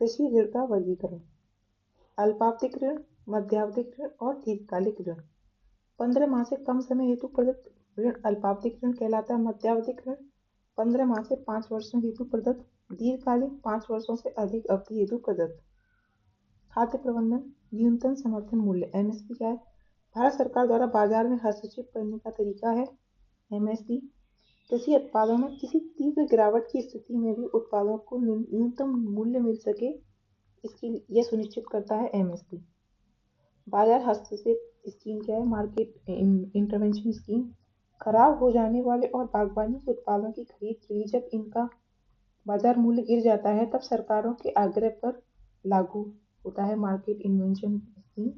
कृषि ऋण का वर्गीकरण। अल्पावधिक ऋण, मध्यावधिक ऋण और दीर्घकालिक ऋण। 15 माह से कम समय हेतु प्रदत्त ऋण अल्पावधिक ऋण कहलाता है। मध्यावधिक ऋण 15 माह से 5 वर्षों हेतु प्रदत्त। दीर्घकालिक 5 वर्षों से अधिक अवधि हेतु प्रदत्त। खाद्य प्रबंधन, न्यूनतम समर्थन मूल्य एमएसपी क्या है? भारत सरकार द्वारा बाजार में हस्तक्षेप करने का तरीका है एमएसपी। कृषि उत्पादों में किसी तीव्र गिरावट की स्थिति में भी उत्पादों को न्यूनतम मूल्य मिल सके, इसकी यह सुनिश्चित करता है एमएसपी। बाजार हस्तक्षेप स्कीम क्या है? Market intervention scheme. खराब हो जाने वाले और बागवानी के उत्पादों की खरीद के लिए जब इनका बाजार मूल्य गिर जाता है तब सरकारों के आग्रह पर लागू होता है मार्केट इन्वेंशन स्कीम।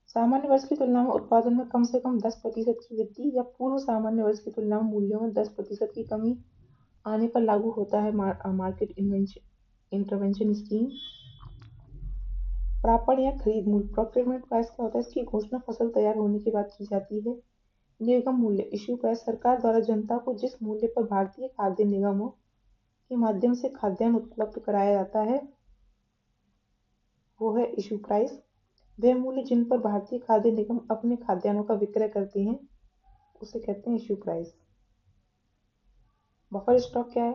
सामान्य वर्ष की तुलना में उत्पादन में कम से कम 10% की वृद्धि या पूर्व सामान्य वर्ष की तुलना में मूल्यों में 10% की कमी आने पर लागू होता है मार्केट इंटरवेंशन स्कीम। प्रापण या खरीद मूल्य, प्रोक्योरमेंट प्राइस क्या होता है? इसकी घोषणा फसल तैयार होने के बाद की जाती है। निर्गम मूल्य, इश्यू प्राइस, सरकार द्वारा जनता को जिस मूल्य पर भारतीय खाद्य निगमों के माध्यम से खाद्यान्न उपलब्ध कराया जाता है वो है इश्यू प्राइस। वह मूल्य जिन पर भारतीय खाद्य निगम अपने खाद्यान्नों का विक्रय करते हैं उसे कहते हैं इश्यू प्राइस। बफर स्टॉक क्या है?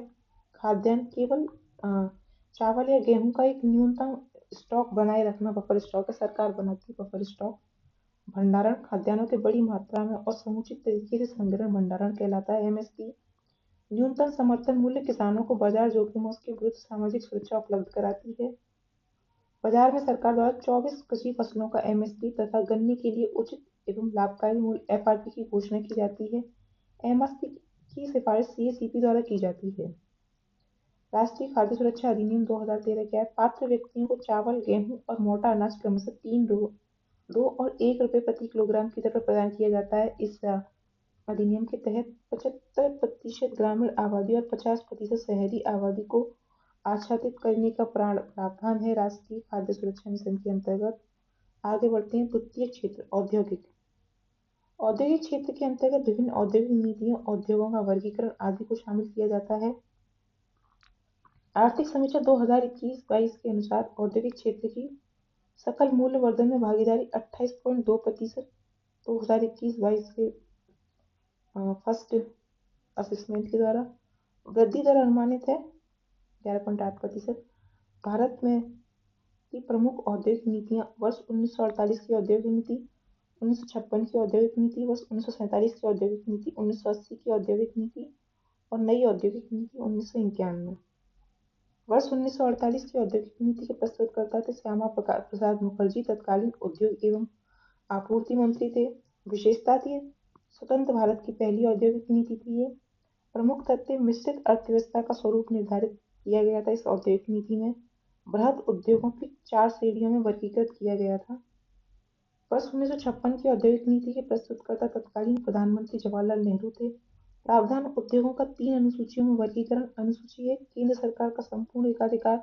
खाद्यान्न केवल चावल या गेहूं का एक न्यूनतम स्टॉक बनाए रखना बफर स्टॉक है। सरकार बनाती है बफर स्टॉक। भंडारण, खाद्यान्नों के बड़ी मात्रा में और समुचित तरीके से संग्रहण भंडारण कहलाता है एमएसपी। न्यूनतम समर्थन मूल्य किसानों को बाजार जोखिमों के विरुद्ध सामाजिक सुरक्षा उपलब्ध कराती है। बाजार में सरकार द्वारा 24 कृषि फसलों का एमएसपी तथा गन्ने के लिए उचित एवं लाभकारी मूल्य एफआरपी की घोषणा की जाती है। एमएसपी की सिफारिश सीएसीपी द्वारा की जाती है। राष्ट्रीय खाद्य सुरक्षा अधिनियम 2013 क्या है? पात्र व्यक्तियों को चावल, गेहूं और मोटा अनाज क्रमशः 2 और 1 रुपये प्रति किलोग्राम की दर पर प्रदान किया जाता है। इस अधिनियम के तहत 75% ग्रामीण आबादी और 50% शहरी आबादी को आच्छादित करने का प्रावधान है राष्ट्रीय खाद्य सुरक्षा मिशन के अंतर्गत। आगे बढ़ते हैं। द्वितीय क्षेत्र, औद्योगिक। औद्योगिक क्षेत्र के अंतर्गत विभिन्न औद्योगिक नीतियों, उद्योगों का वर्गीकरण आदि को शामिल किया जाता है। आर्थिक समीक्षा 2021-22 के अनुसार औद्योगिक क्षेत्र की सकल मूल्य वर्धन में भागीदारी 28.2%। 2021-22 के फर्स्ट असेसमेंट के द्वारा वृद्धि दर अनुमानित है 11.8%। भारत में की प्रमुख औद्योगिक नीतियां वर्ष 1948 की औद्योगिक नीति, 1956 की औद्योगिक नीति, वर्ष 1947 की औद्योगिक नीति, 1980 की औद्योगिक नीति और नई औद्योगिक नीति 1991। वर्ष 1948 की औद्योगिक नीति के प्रस्तुतकर्ता थे श्यामा प्रसाद मुखर्जी, तत्कालीन उद्योग एवं आपूर्ति मंत्री थे। विशेषता थी स्वतंत्र भारत की पहली औद्योगिक नीति थी ये। प्रमुख तथ्य, मिश्रित अर्थव्यवस्था का स्वरूप निर्धारित किया गया था इस औद्योगिक नीति में। बृहद उद्योगों की 4 श्रेणियों में वर्गीकृत किया गया था। वर्ष 1956 की औद्योगिक नीति के प्रस्तुतकर्ता तत्कालीन प्रधानमंत्री जवाहरलाल नेहरू थे। प्रावधान, उद्योगों का 3 अनुसूचियों में वर्गीकरण। अनुसूची 1 केंद्र सरकार का संपूर्ण एकाधिकार।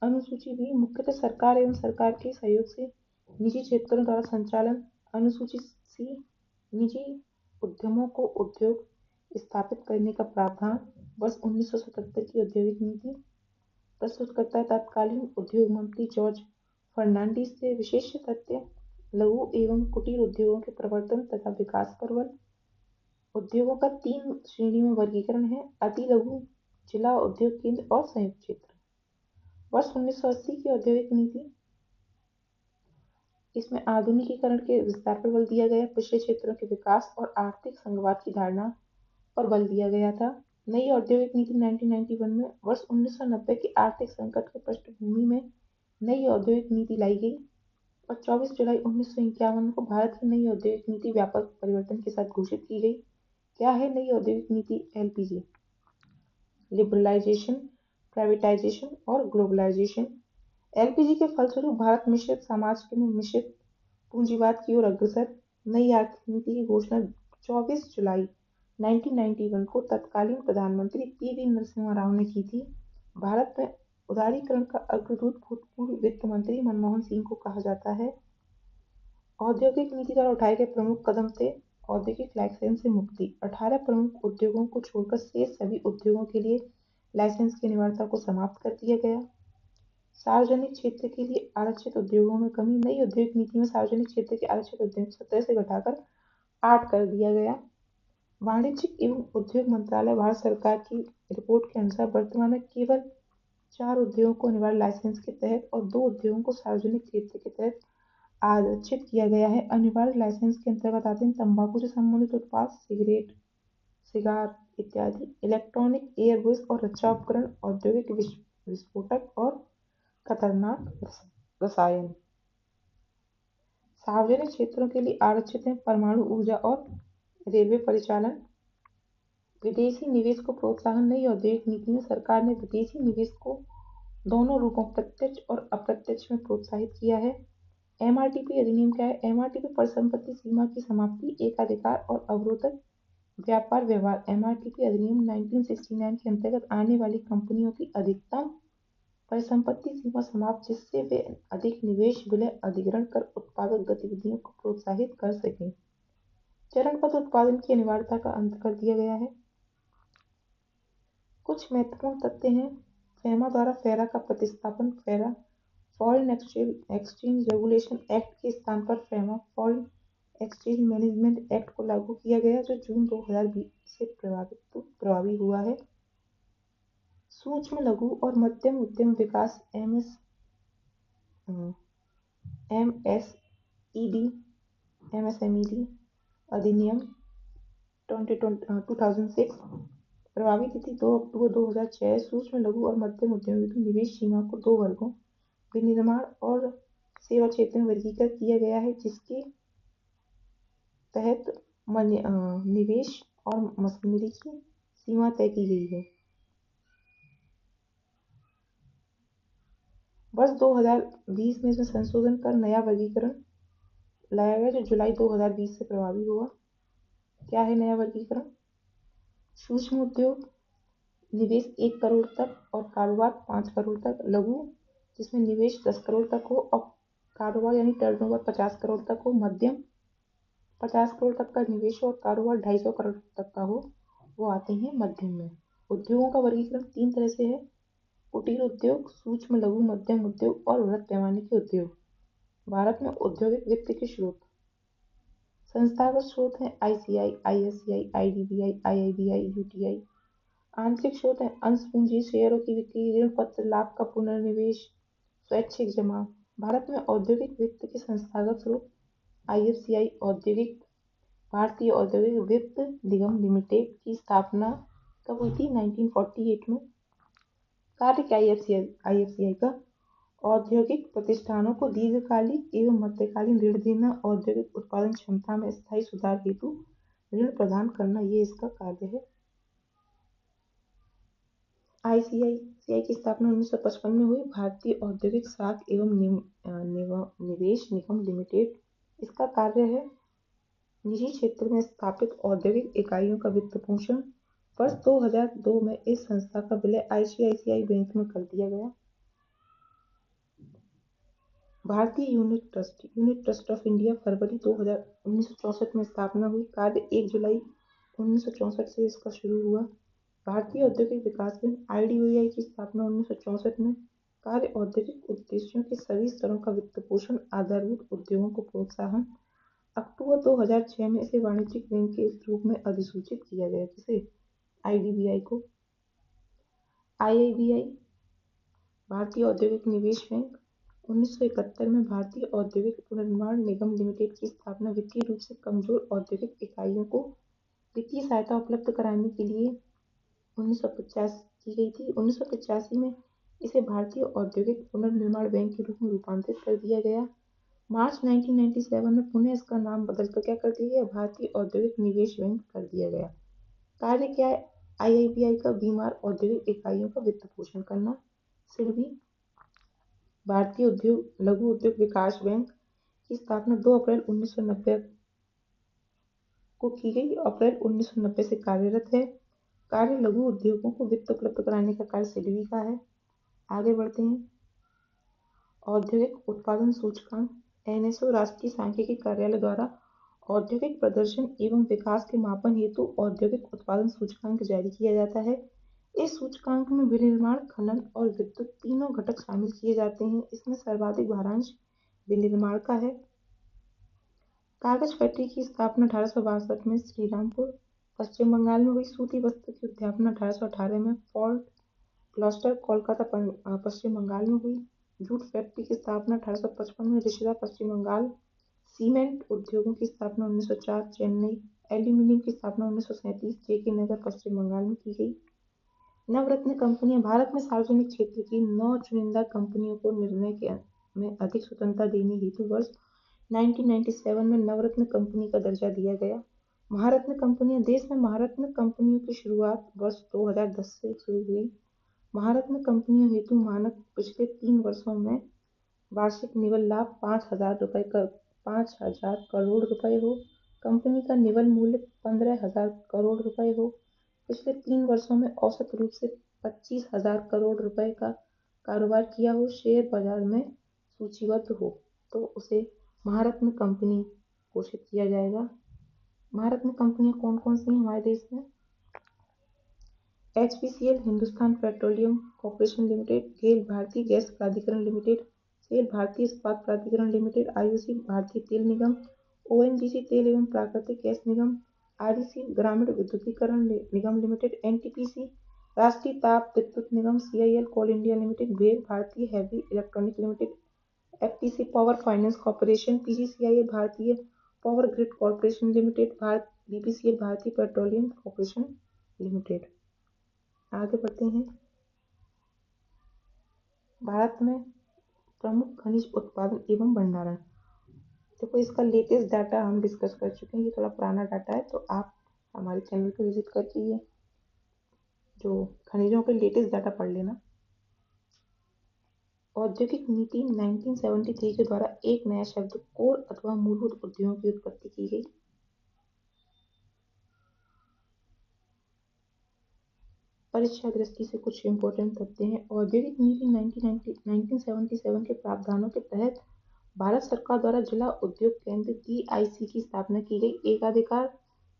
अनुसूची बी मुख्यतः सरकार एवं सरकार के सहयोग से निजी क्षेत्रों द्वारा संचालन। अनुसूची सी निजी उद्यमों को उद्योग स्थापित करने का प्रावधान। वर्ष 1977 की औद्योगिक नीति। प्रस्तुतकर्ता तत्कालीन उद्योग मंत्री जॉर्ज फर्नांडीज थे। विशेष तथ्य, लघु एवं कुटीर उद्योगों के प्रवर्तन तथा विकास पर बल। उद्योगों का 3 श्रेणी में वर्गीकरण है, अति लघु, जिला उद्योग केंद्र और संयुक्त क्षेत्र। वर्ष 1980 की औद्योगिक नीति, इसमें आधुनिकीकरण के विस्तार पर बल दिया गया। पिछड़े क्षेत्रों के विकास और आर्थिक संघवाद की धारणा पर बल दिया गया था। नई औद्योगिक नीति 1991 में वर्ष 1990 के आर्थिक संकट के पृष्ठभूमि में नई औद्योगिक नीति लाई गई और 24 जुलाई 1951 को भारत की नई औद्योगिक नीति व्यापक परिवर्तन के साथ घोषित की गई। क्या है नई औद्योगिक नीति? एलपीजी, लिबरलाइजेशन, प्राइवेटाइजेशन और ग्लोबलाइजेशन। एलपीजी के फलस्वरूप भारत मिश्रित समाज में मिश्रित पूंजीवाद की ओर अग्रसर। नई आर्थिक नीति की घोषणा 24 जुलाई 1991 को तत्कालीन प्रधानमंत्री पीवी नरसिम्हा राव ने की थी। भारत में उदारीकरण का अग्रदूत भूतपूर्व वित्त मंत्री मनमोहन सिंह को कहा जाता है। औद्योगिक नीति द्वारा उठाए गए प्रमुख कदम थे औद्योगिक लाइसेंस से मुक्ति। 18 प्रमुख उद्योगों को छोड़कर शेष सभी उद्योगों के लिए लाइसेंस की अनिवार्यता को समाप्त कर दिया गया। सार्वजनिक क्षेत्र के लिए आरक्षित उद्योगों में कमी। नई औद्योगिक नीति में सार्वजनिक क्षेत्र के आरक्षित उद्योग 17 से घटाकर 8 कर दिया गया। वाणिज्यिक एवं उद्योग मंत्रालय भारत सरकार की रिपोर्ट के अनुसार वर्तमान में केवल 4 उद्योगों को अनिवार्य लाइसेंस के तहत और 2 उद्योगों को सार्वजनिक क्षेत्र के तहत आरक्षित किया गया है। अनिवार्य लाइसेंस के अंतर्गत आते हैं तंबाकू से संबंधित उत्पाद, सिगरेट, सिगार इत्यादि, इलेक्ट्रॉनिक, एयरबेस और रक्षा उपकरण, औद्योगिक विस्फोटक और खतरनाक रसायन। सार्वजनिक क्षेत्रों के लिए आरक्षित हैं परमाणु ऊर्जा और रेलवे परिचालन। विदेशी निवेश को प्रोत्साहन। नई औद्योगिक नीति में सरकार ने विदेशी निवेश को दोनों रूपों प्रत्यक्ष और अप्रत्यक्ष में प्रोत्साहित किया है। एमआरटीपी अधिनियम क्या है? एमआरटीपी परिसंपत्ति सीमा की समाप्ति, एकाधिकार और अवरोधक व्यापार व्यवहार। एमआरटीपी अधिनियम 1969 के अंतर्गत आने वाली कंपनियों की अधिकतम परिसंपत्ति सीमा समाप्त, जिससे वे अधिक निवेश, विलय, अधिग्रहण कर उत्पादक गतिविधियों को प्रोत्साहित कर सकें। चरणबद्ध उत्पादन की अनिवार्यता का अंत कर दिया गया है। कुछ महत्वपूर्ण तथ्य हैं। फेमा द्वारा फेरा का प्रतिस्थापन। फेरा फॉरेन एक्सचेंज रेगुलेशन एक्ट के स्थान पर FEMA foreign exchange management act को लागू किया गया, जो जून 2020 से प्रभावी हुआ है। सूक्ष्म, लघु और मध्यम उद्यम विकास एमएसएमईडी अधिनियम 2006 प्रभावी तिथि 2 अक्टूबर 2006। सूक्ष्म, लघु और मध्यम उद्यमों की निवेश सीमा को 2 वर्गों, विनिर्माण और सेवा क्षेत्र में वर्गीकृत किया गया है, जिसके तहत निवेश और मशीनरी की सीमा तय की गई है। वर्ष 2020 में इसमें संशोधन कर नया वर्गीकरण लाया गया, जो जुलाई 2020 से प्रभावी हुआ। क्या है नया वर्गीकरण? सूक्ष्म उद्योग निवेश 1 करोड़ तक और कारोबार 5 करोड़ तक। लघु जिसमें निवेश 10 करोड़ तक हो और कारोबार यानी टर्नओवर 50 करोड़ तक हो। मध्यम 50 करोड़ तक का निवेश और कारोबार 250 करोड़ तक का हो, वो आते हैं मध्यम में। उद्योगों का वर्गीकरण 3 तरह से है: कुटीर उद्योग, सूक्ष्म लघु मध्यम उद्योग और बृहत पैमाने के उद्योग। भारत में औद्योगिक वित्त के स्रोत। संस्थागत स्रोत हैं आईसीआई, आईएससीआई, आईडीबीआई, आईआईबीआई, यूटीआई। आंतरिक स्रोत हैं अंश पूंजी, शेयरों की बिक्री, ऋण पत्र, लाभ का पुनर्निवेश, स्वैच्छिक जमा। भारत में औद्योगिक वित्त के संस्थागत स्रोत। आईएफसीआई औद्योगिक भारतीय औद्योगिक वित्त निगम लिमिटेड की स्थापना कब हुई थी? 1948 में। कार्य क्या आईएफसीआई का? औद्योगिक प्रतिष्ठानों को दीर्घकालिक एवं मध्यकालीन ऋण देना, औद्योगिक उत्पादन क्षमता में स्थायी सुधार हेतु ऋण प्रदान करना, ये इसका कार्य है। आईसीआईसीआई की स्थापना 1955 में हुई। भारतीय औद्योगिक साख एवं निवेश निगम लिमिटेड, इसका कार्य है निजी क्षेत्र में स्थापित औद्योगिक इकाइयों का वित्त पोषण। वर्ष 2002 में इस संस्था का विलय आईसीआईसीआई बैंक में कर दिया गया। भारतीय यूनिट ट्रस्ट ऑफ इंडिया फरवरी 1964 में स्थापना हुई। कार्य 1 जुलाई 1964 से इसका शुरू हुआ। भारतीय औद्योगिक विकास बैंक आईडीबीआई की स्थापना 1964 में। कार्य औद्योगिक उद्देश्यों के सभी स्तरों का वित्त पोषण, आधारभूत उद्योगों को प्रोत्साहन। अक्टूबर 2006 में इसे वाणिज्यिक बैंक के रूप में अधिसूचित किया गया। किसे? आईडीबीआई को। आईआईबीआई भारतीय औद्योगिक निवेश बैंक 1971 में भारतीय औद्योगिक पुनर्निर्माण निगम लिमिटेड की स्थापना वित्तीय रूप से कमजोर औद्योगिक इकाइयों को वित्तीय सहायता उपलब्ध कराने के लिए 1950 की गई थी। 1985 में इसे भारतीय औद्योगिक पुनर्निर्माण बैंक के रूप में रूपांतरित कर दिया गया। मार्च 1997 में पुनः इसका नाम बदलकर क्या कर दिया गया? भारतीय औद्योगिक निवेश बैंक कर दिया गया। कार्य क्या है आईआईबीआई का? बीमार औद्योगिक इकाइयों का वित्त पोषण करना। सिडबी भारतीय उद्योग लघु उद्योग विकास बैंक की स्थापना 2 अप्रैल 1990 को की गई। अप्रैल 1990 से कार्यरत है। कार्य लघु उद्योगों को वित्त उपलब्ध कराने का कार्य सिडबी का है। आगे बढ़ते हैं। औद्योगिक उत्पादन सूचकांक एनएसओ राष्ट्रीय सांख्यिकी कार्यालय द्वारा औद्योगिक प्रदर्शन एवं विकास के मापन हेतु औद्योगिक उत्पादन सूचकांक जारी किया जाता है। इस सूचकांक में विनिर्माण, खनन और विद्युत तीनों घटक शामिल किए जाते हैं। इसमें सर्वाधिक भारांश विनिर्माण का है। कागज फैक्ट्री की स्थापना 1862 में श्रीरामपुर, पश्चिम बंगाल में हुई। सूती वस्त्र की स्थापना 1818 में फोर्ट ग्लॉस्टर, कोलकाता, पश्चिम बंगाल में हुई। जूट फैक्ट्री की स्थापना 1855 में रिशिदा, पश्चिम बंगाल। सीमेंट उद्योगों की स्थापना 1904 चेन्नई। एल्यूमीनियम की स्थापना 1937 जेके नगर, पश्चिम बंगाल में की गई। नवरत्न कंपनियां। भारत में सार्वजनिक क्षेत्र की 9 चुनिंदा कंपनियों को निर्णय में अधिक स्वतंत्रता देने हेतु वर्ष 1997 में नवरत्न कंपनी का दर्जा दिया गया। महारत्न कंपनियां। देश में महारत्न कंपनियों की शुरुआत वर्ष 2010 से शुरू हुई। महारत्न कंपनियों हेतु मानक पिछले 3 वर्षों में वार्षिक निवल लाभ 5,000 करोड़ रुपए हो। कंपनी का निवल मूल्य 15,000 करोड़ रुपए हो। पिछले 3 वर्षों में औसत रूप से 25,000 करोड़ रुपए का कारोबार किया हो, शेयर बाजार में सूचीबद्ध हो, तो उसे महारत्न कंपनी घोषित किया जाएगा। महारत्न कंपनियां कौन कौन सी हैं हमारे देश में? HPCL Hindustan petroleum corporation limited, GAIL भारतीय गैस प्राधिकरण लिमिटेड, सेल भारतीय इस्पात प्राधिकरण लिमिटेड, IOC भारतीय तेल निगम, ONGC तेल एवं प्राकृतिक गैस निगम, REC ग्रामीण विद्युतीकरण निगम लिमिटेड, NTPC राष्ट्रीय ताप विद्युत निगम, CIL कोल इंडिया लिमिटेड, भेल भारतीय heavy electronic limited, FTC power finance corporation, PGCIL भारतीय power grid corporation limited, BPCL भारतीय पेट्रोलियम कॉर्पोरेशन लिमिटेड। आगे बढ़ते हैं। भारत में प्रमुख खनिज उत्पादन एवं भंडारण। देखो, इसका लेटेस्ट डाटा हम डिस्कस कर चुके हैं। ये थोड़ा पुराना डाटा है, तो आप हमारे चैनल को विजिट करके ये जो खनिजों के लेटेस्ट डाटा पढ़ लेना। औद्योगिक नीति 1973 के द्वारा एक नया शब्द कोर अथवा मूलभूत उद्योगों की उत्पत्ति की गई। परीक्षा दृष्टि से कुछ इंपॉर्टेंट तथ्य हैं। औद्योगिक नीति 1977 के प्रावधानों के तहत भारत सरकार द्वारा जिला उद्योग केंद्र DIC की स्थापना की गई। एकाधिकार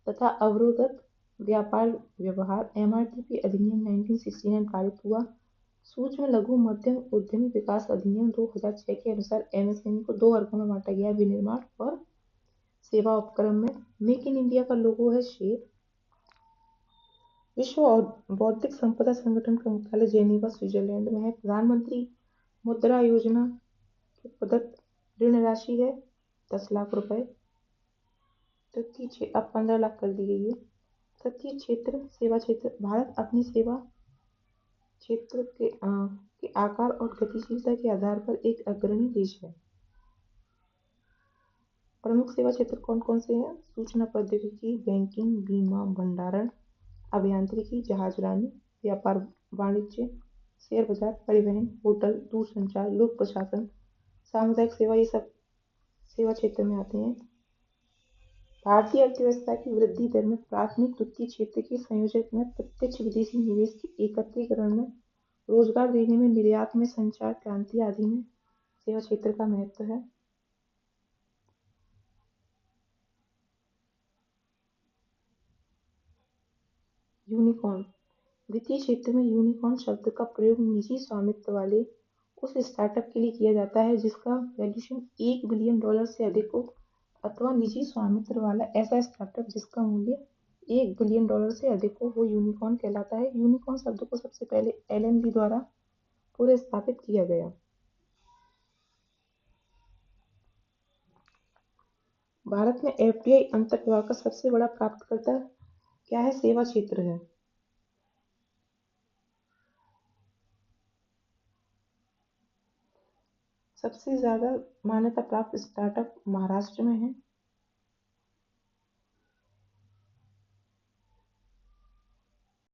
तथा अवरोधक व्यापार व्यवहार MRTP अधिनियम 1969 पारित हुआ। सूक्ष्म लघु मध्यम उद्यमी विकास अधिनियम 2006 के अनुसार MSME को 2 वर्गों में बांटा गया, विनिर्माण और सेवा उपक्रम में। मेक इन इंडिया का लोगो है शेर। विश्व बौद्धिक संपदा संगठन का मुख्यालय जेनेवा, स्विट्जरलैंड में है। प्रधानमंत्री मुद्रा योजना की प्रदत्त ऋण राशि है 10 लाख रुपए। तृतीय अब 15 लाख कर दी गई है। तृतीय क्षेत्र सेवा क्षेत्र। भारत अपनी सेवा क्षेत्र के आकार और गतिशीलता के आधार पर एक अग्रणी देश है। प्रमुख सेवा क्षेत्र कौन कौन से हैं? सूचना प्रौद्योगिकी, बैंकिंग, बीमा, भंडारण, अभियांत्रिकी, जहाजरानी, व्यापार वाणिज्य, शेयर बाजार, परिवहन, होटल, दूरसंचार, लोक प्रशासन, सामुदायिक सेवा, ये सब सेवा क्षेत्र में आते हैं। भारतीय अर्थव्यवस्था की वृद्धि दर में प्राथमिक द्वितीय क्षेत्र के संयोजक में प्रत्यक्ष विदेशी निवेश के एकत्रीकरण में, रोजगार देने में, निर्यात में, संचार क्रांति आदि में सेवा क्षेत्र का महत्व है। यूनिकॉर्न। वित्तीय क्षेत्र में यूनिकॉर्न शब्द का प्रयोग निजी स्वामित्व वाले उस स्टार्टअप के लिए किया जाता है जिसका वैल्यूएशन $1 बिलियन से अधिक हो, अथवा निजी स्वामित्व वाला ऐसा स्टार्टअप जिसका मूल्य $1 बिलियन से अधिक हो, वो यूनिकॉर्न कहलाता है। यूनिकॉर्न शब्द को सबसे पहले एलन ली द्वारा पुनर्स्थापित किया गया। भारत में FDI अंतर्विभाग का सबसे बड़ा प्राप्तकर्ता क्या है? सेवा क्षेत्र है। सबसे ज्यादा मान्यता प्राप्त स्टार्टअप महाराष्ट्र में है।